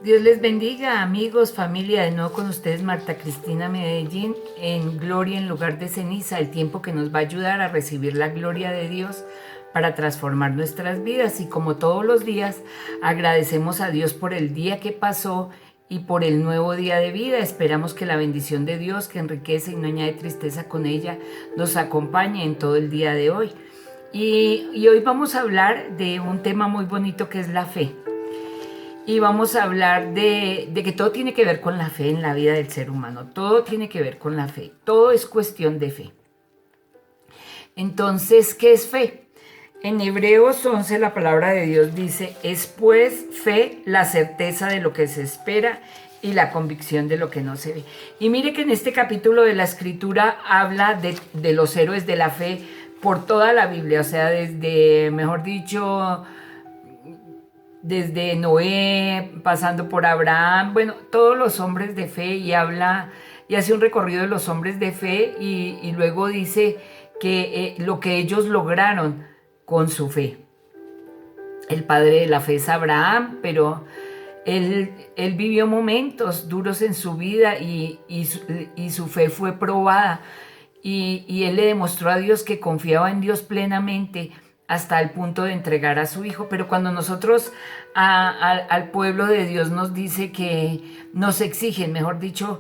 Dios les bendiga, amigos, familia. De nuevo con ustedes, Marta Cristina Medellín, en Gloria en lugar de ceniza, el tiempo que nos va a ayudar a recibir la gloria de Dios para transformar nuestras vidas. Y como todos los días, agradecemos a Dios por el día que pasó y por el nuevo día de vida. Esperamos que la bendición de Dios, que enriquece y no añade tristeza con ella, nos acompañe en todo el día de hoy. Y hoy vamos a hablar de un tema muy bonito que es la fe. Y vamos a hablar de que todo tiene que ver con la fe en la vida del ser humano. Todo tiene que ver con la fe. Todo es cuestión de fe. Entonces, ¿qué es fe? En Hebreos 11 la palabra de Dios dice, es pues fe la certeza de lo que se espera y la convicción de lo que no se ve. Y mire que en este capítulo de la Escritura habla de los héroes de la fe por toda la Biblia, o sea, desde, mejor dicho, desde Noé, pasando por Abraham, bueno, todos los hombres de fe, y habla y hace un recorrido de los hombres de fe y luego dice que lo que ellos lograron con su fe. El padre de la fe es Abraham, pero él vivió momentos duros en su vida y su fe fue probada y él le demostró a Dios que confiaba en Dios plenamente hasta el punto de entregar a su hijo. Pero cuando nosotros al pueblo de Dios nos dice que nos exigen, mejor dicho,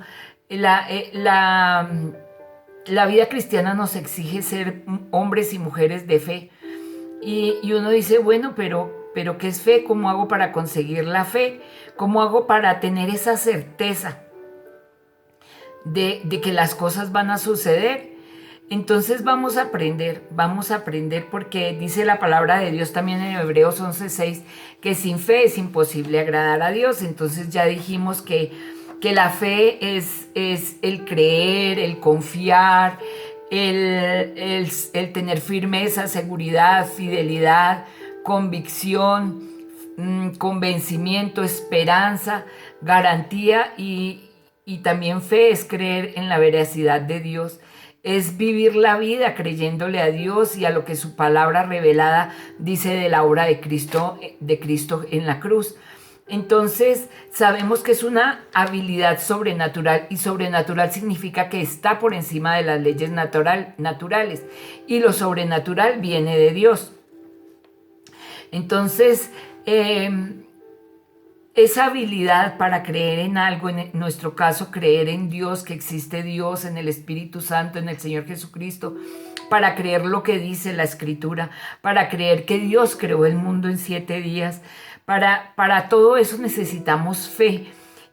la, eh, la, la vida cristiana nos exige ser hombres y mujeres de fe. Y uno dice, bueno, pero ¿qué es fe? ¿Cómo hago para conseguir la fe? ¿Cómo hago para tener esa certeza de que las cosas van a suceder? Entonces vamos a aprender porque dice la palabra de Dios también en Hebreos 11:6 que sin fe es imposible agradar a Dios. Entonces ya dijimos que la fe es el creer, el confiar, el tener firmeza, seguridad, fidelidad, convicción, convencimiento, esperanza, garantía y también fe es creer en la veracidad de Dios. Es vivir la vida creyéndole a Dios y a lo que su palabra revelada dice de la obra de Cristo en la cruz. Entonces sabemos que es una habilidad sobrenatural y sobrenatural significa que está por encima de las leyes naturales y lo sobrenatural viene de Dios. Entonces, esa habilidad para creer en algo, en nuestro caso, creer en Dios, que existe Dios, en el Espíritu Santo, en el Señor Jesucristo, para creer lo que dice la Escritura, para creer que Dios creó el mundo en 7 días, para todo eso necesitamos fe.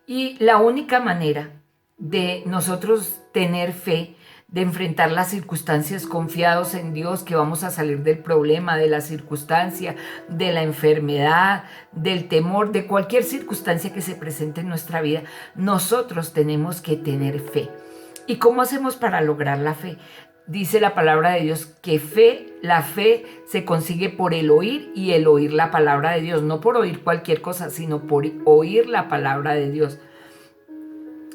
Y la única manera de nosotros tener fe, de enfrentar las circunstancias confiados en Dios, que vamos a salir del problema, de la circunstancia, de la enfermedad, del temor, de cualquier circunstancia que se presente en nuestra vida, nosotros tenemos que tener fe. ¿Y cómo hacemos para lograr la fe? Dice la palabra de Dios que la fe se consigue por el oír y el oír la palabra de Dios, no por oír cualquier cosa, sino por oír la palabra de Dios.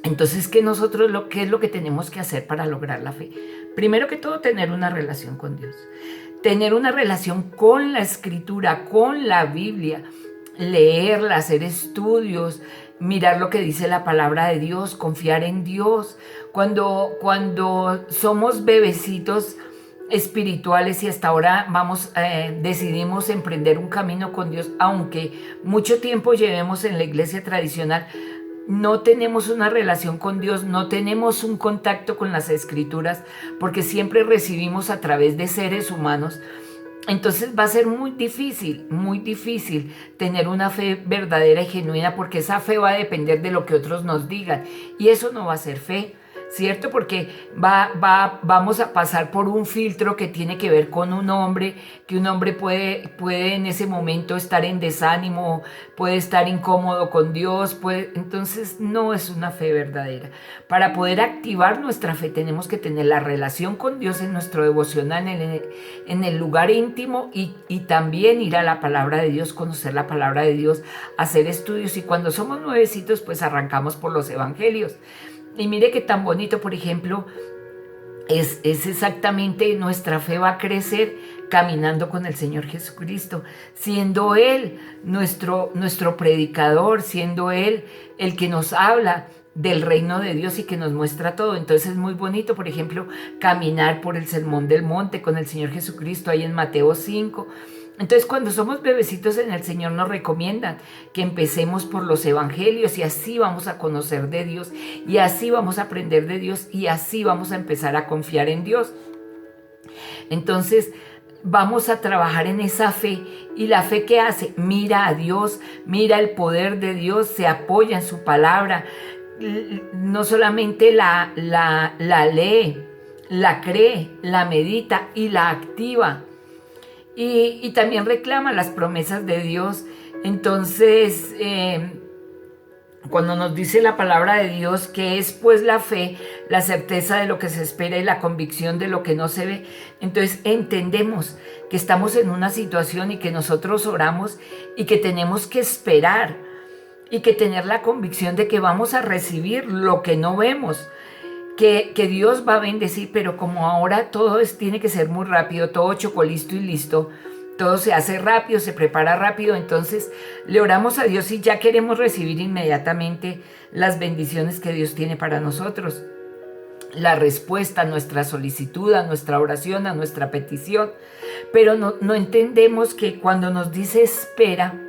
Entonces, ¿qué es lo que tenemos que hacer para lograr la fe? Primero que todo, tener una relación con Dios. Tener una relación con la Escritura, con la Biblia. Leerla, hacer estudios, mirar lo que dice la palabra de Dios, confiar en Dios. Cuando somos bebecitos espirituales y hasta ahora decidimos emprender un camino con Dios, aunque mucho tiempo llevemos en la iglesia tradicional, no tenemos una relación con Dios, no tenemos un contacto con las Escrituras, porque siempre recibimos a través de seres humanos. Entonces va a ser muy difícil tener una fe verdadera y genuina, porque esa fe va a depender de lo que otros nos digan, y eso no va a ser fe, ¿cierto? Porque vamos a pasar por un filtro que tiene que ver con un hombre, que un hombre puede en ese momento estar en desánimo, puede estar incómodo con Dios, entonces no es una fe verdadera. Para poder activar nuestra fe tenemos que tener la relación con Dios en nuestro devocional, en el lugar íntimo y también ir a la palabra de Dios, conocer la palabra de Dios, hacer estudios, y cuando somos nuevecitos pues arrancamos por los evangelios. Y mire qué tan bonito, por ejemplo, es exactamente, nuestra fe va a crecer caminando con el Señor Jesucristo, siendo Él nuestro predicador, siendo Él el que nos habla del reino de Dios y que nos muestra todo. Entonces es muy bonito, por ejemplo, caminar por el Sermón del Monte con el Señor Jesucristo, ahí en Mateo 5. Entonces, cuando somos bebecitos en el Señor, nos recomiendan que empecemos por los evangelios y así vamos a conocer de Dios y así vamos a aprender de Dios y así vamos a empezar a confiar en Dios. Entonces, vamos a trabajar en esa fe. ¿Y la fe qué hace? Mira a Dios, mira el poder de Dios, se apoya en su palabra. No solamente la lee, la cree, la medita y la activa. Y también reclama las promesas de Dios. Entonces, cuando nos dice la palabra de Dios que es pues la fe, la certeza de lo que se espera y la convicción de lo que no se ve, entonces entendemos que estamos en una situación y que nosotros oramos y que tenemos que esperar y que tener la convicción de que vamos a recibir lo que no vemos. Que Dios va a bendecir, pero como ahora todo tiene que ser muy rápido, todo chocolisto y listo, todo se hace rápido, se prepara rápido, entonces le oramos a Dios y ya queremos recibir inmediatamente las bendiciones que Dios tiene para nosotros, la respuesta a nuestra solicitud, a nuestra oración, a nuestra petición, pero no entendemos que cuando nos dice espera,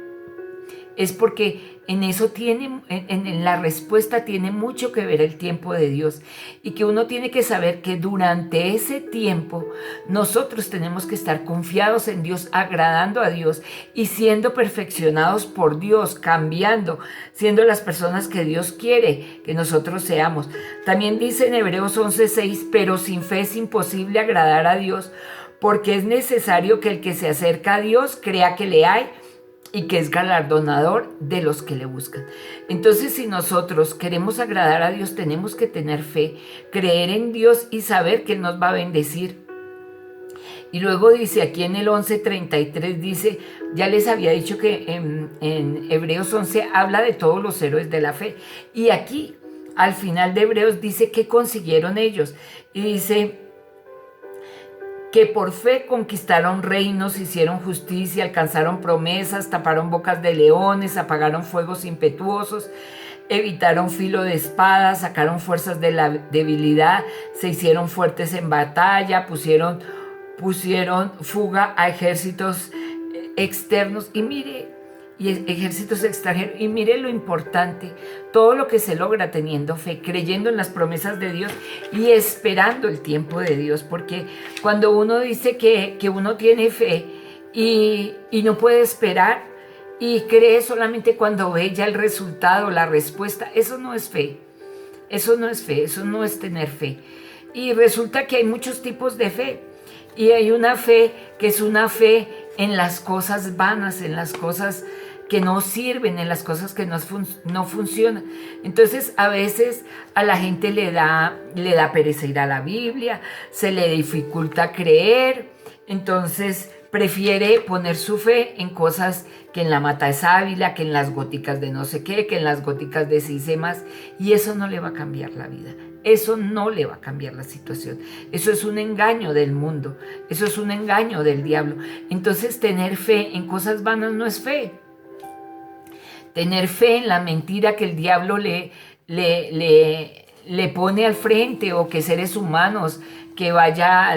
es porque en la respuesta tiene mucho que ver el tiempo de Dios y que uno tiene que saber que durante ese tiempo nosotros tenemos que estar confiados en Dios, agradando a Dios y siendo perfeccionados por Dios, cambiando, siendo las personas que Dios quiere que nosotros seamos. También dice en Hebreos 11:6, pero sin fe es imposible agradar a Dios, porque es necesario que el que se acerca a Dios crea que le hay y que es galardonador de los que le buscan. Entonces, si nosotros queremos agradar a Dios, tenemos que tener fe, creer en Dios y saber que Él nos va a bendecir. Y luego dice, aquí en el 11:33 dice, ya les había dicho que en Hebreos 11 habla de todos los héroes de la fe. Y aquí, al final de Hebreos, dice qué consiguieron ellos. Y dice que por fe conquistaron reinos, hicieron justicia, alcanzaron promesas, taparon bocas de leones, apagaron fuegos impetuosos, evitaron filo de espada, sacaron fuerzas de la debilidad, se hicieron fuertes en batalla, pusieron fuga a ejércitos externos. Y mire, y ejércitos extranjeros. Y mire lo importante, todo lo que se logra teniendo fe, creyendo en las promesas de Dios y esperando el tiempo de Dios, porque cuando uno dice que uno tiene fe y no puede esperar y cree solamente cuando ve ya el resultado, la respuesta, eso no es fe, eso no es fe, eso no es tener fe. Y resulta que hay muchos tipos de fe y hay una fe que es una fe en las cosas vanas, en las cosas que no sirven, en las cosas que no funcionan. Entonces a veces a la gente le da pereza ir a la Biblia, se le dificulta creer, entonces prefiere poner su fe en cosas que en la mata de sábila, que en las góticas de no sé qué, que en las góticas de sistemas, y eso no le va a cambiar la vida. Eso no le va a cambiar la situación. Eso es un engaño del mundo. Eso es un engaño del diablo. Entonces, tener fe en cosas vanas no es fe. Tener fe en la mentira que el diablo le pone al frente, o que seres humanos que vaya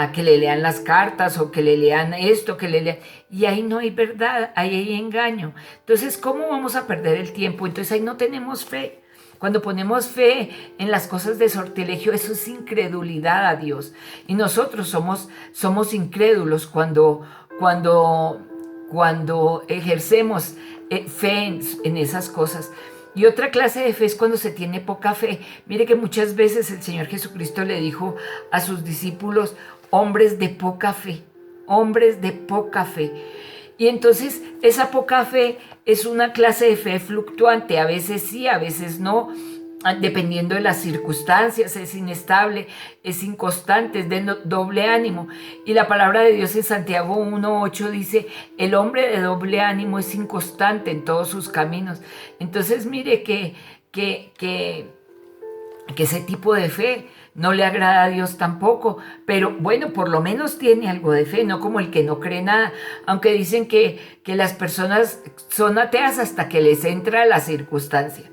a que le lean las cartas o que le lean esto, que le lean, y ahí no hay verdad, ahí hay engaño. Entonces, ¿cómo vamos a perder el tiempo? Entonces ahí no tenemos fe. Cuando ponemos fe en las cosas de sortilegio, eso es incredulidad a Dios. Y nosotros somos incrédulos cuando ejercemos fe en esas cosas. Y otra clase de fe es cuando se tiene poca fe. Mire que muchas veces el Señor Jesucristo le dijo a sus discípulos, hombres de poca fe, hombres de poca fe. Y entonces esa poca fe es una clase de fe fluctuante, a veces sí, a veces no, dependiendo de las circunstancias, es inestable, es inconstante, es de doble ánimo. Y la palabra de Dios en Santiago 1:8 dice, el hombre de doble ánimo es inconstante en todos sus caminos. Entonces mire que ese tipo de fe no le agrada a Dios tampoco, pero bueno, por lo menos tiene algo de fe, no como el que no cree nada, aunque dicen que las personas son ateas hasta que les entra la circunstancia.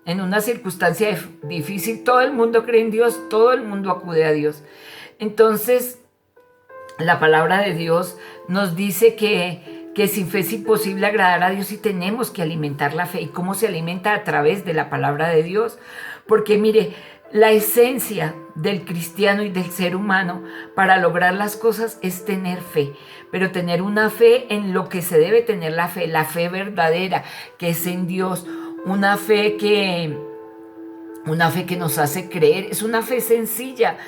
En una circunstancia difícil, todo el mundo cree en Dios, todo el mundo acude a Dios. Entonces, la palabra de Dios nos dice que sin fe es imposible agradar a Dios y tenemos que alimentar la fe. ¿Y cómo se alimenta? A través de la palabra de Dios. Porque mire, la esencia del cristiano y del ser humano para lograr las cosas es tener fe, pero tener una fe en lo que se debe tener la fe verdadera, que es en Dios, una fe que nos hace creer, es una fe sencilla.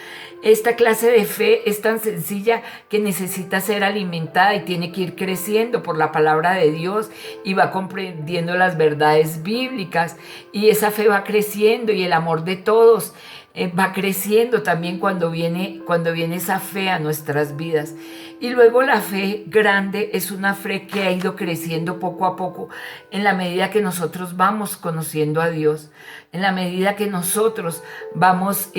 Esta clase de fe es tan sencilla que necesita ser alimentada y tiene que ir creciendo por la palabra de Dios y va comprendiendo las verdades bíblicas y esa fe va creciendo y el amor de todos va creciendo también cuando viene esa fe a nuestras vidas. Y luego la fe grande es una fe que ha ido creciendo poco a poco en la medida que nosotros vamos conociendo a Dios, en la medida que nosotros vamos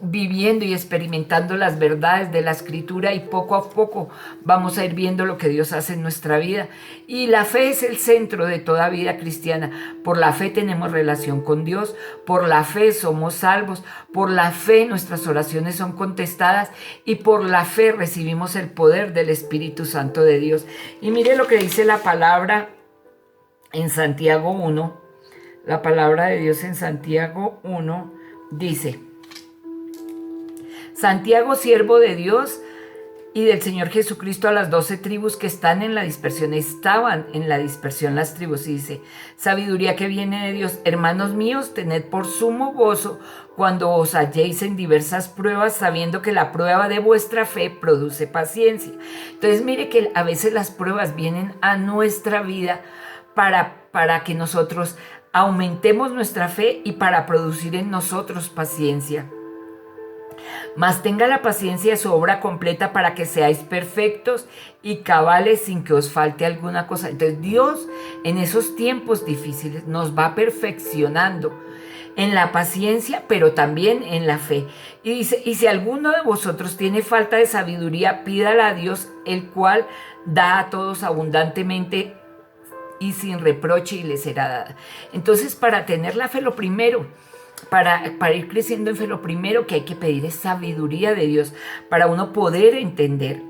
viviendo y experimentando las verdades de la Escritura y poco a poco vamos a ir viendo lo que Dios hace en nuestra vida. Y la fe es el centro de toda vida cristiana. Por la fe tenemos relación con Dios, por la fe somos salvos, por la fe nuestras oraciones son contestadas y por la fe recibimos el poder del Espíritu Santo de Dios. Y mire lo que dice la palabra en Santiago 1, la palabra de Dios en Santiago 1 dice: Santiago, siervo de Dios y del Señor Jesucristo, a las 12 tribus que están en la dispersión, estaban en la dispersión las tribus, y dice: sabiduría que viene de Dios, hermanos míos, tened por sumo gozo cuando os halléis en diversas pruebas, sabiendo que la prueba de vuestra fe produce paciencia. Entonces mire que a veces las pruebas vienen a nuestra vida para que nosotros aumentemos nuestra fe y para producir en nosotros paciencia. Mas tenga la paciencia su obra completa para que seáis perfectos y cabales sin que os falte alguna cosa. Entonces Dios en esos tiempos difíciles nos va perfeccionando en la paciencia, pero también en la fe. Y dice: y si alguno de vosotros tiene falta de sabiduría, pídala a Dios, el cual da a todos abundantemente y sin reproche, y le será dada. Entonces, para tener la fe, lo primero, para ir creciendo en fe, lo primero que hay que pedir es sabiduría de Dios para uno poder entender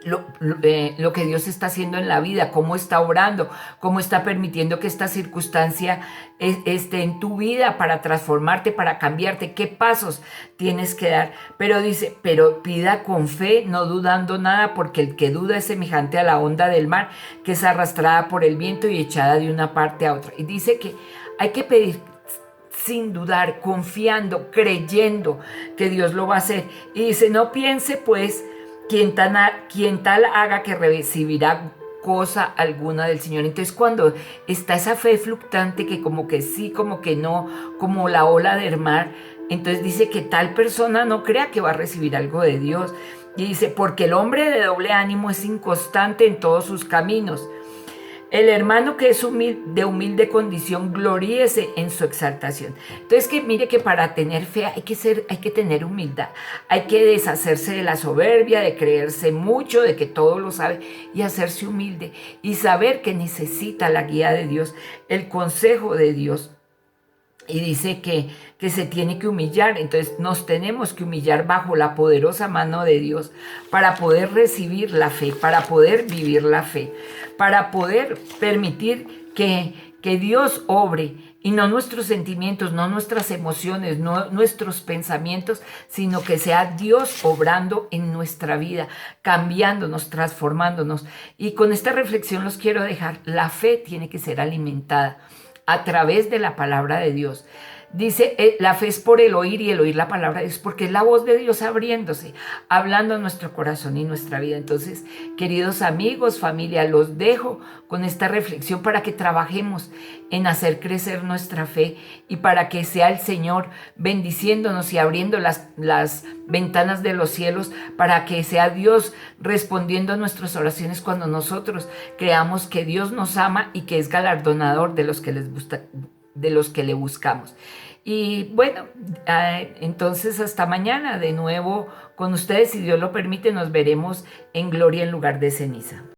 lo que Dios está haciendo en la vida, cómo está obrando, cómo está permitiendo que esta circunstancia esté en tu vida para transformarte, para cambiarte, qué pasos tienes que dar. Pero dice: pero pida con fe, no dudando nada, porque el que duda es semejante a la onda del mar, que es arrastrada por el viento y echada de una parte a otra. Y dice que hay que pedir sin dudar, confiando, creyendo que Dios lo va a hacer. Y dice: no piense pues quien tal haga que recibirá cosa alguna del Señor. Entonces, cuando está esa fe fluctuante que como que sí, como que no, como la ola del mar, entonces dice que tal persona no crea que va a recibir algo de Dios. Y dice: porque el hombre de doble ánimo es inconstante en todos sus caminos. El hermano que es de humilde condición, gloríese en su exaltación. Entonces, que mire que para tener fe hay que tener humildad. Hay que deshacerse de la soberbia, de creerse mucho, de que todo lo sabe, y hacerse humilde y saber que necesita la guía de Dios, el consejo de Dios. Y dice que se tiene que humillar. Entonces nos tenemos que humillar bajo la poderosa mano de Dios para poder recibir la fe, para poder vivir la fe, para poder permitir que Dios obre, y no nuestros sentimientos, no nuestras emociones, no nuestros pensamientos, sino que sea Dios obrando en nuestra vida, cambiándonos, transformándonos. Y con esta reflexión los quiero dejar: la fe tiene que ser alimentada a través de la palabra de Dios. Dice, la fe es por el oír, y el oír la palabra de Dios, porque es la voz de Dios abriéndose, hablando en nuestro corazón y nuestra vida. Entonces, queridos amigos, familia, los dejo con esta reflexión para que trabajemos en hacer crecer nuestra fe y para que sea el Señor bendiciéndonos y abriendo las ventanas de los cielos, para que sea Dios respondiendo a nuestras oraciones cuando nosotros creamos que Dios nos ama y que es galardonador de los que le buscamos. Y bueno, entonces hasta mañana de nuevo con ustedes, si Dios lo permite, nos veremos en gloria en lugar de ceniza.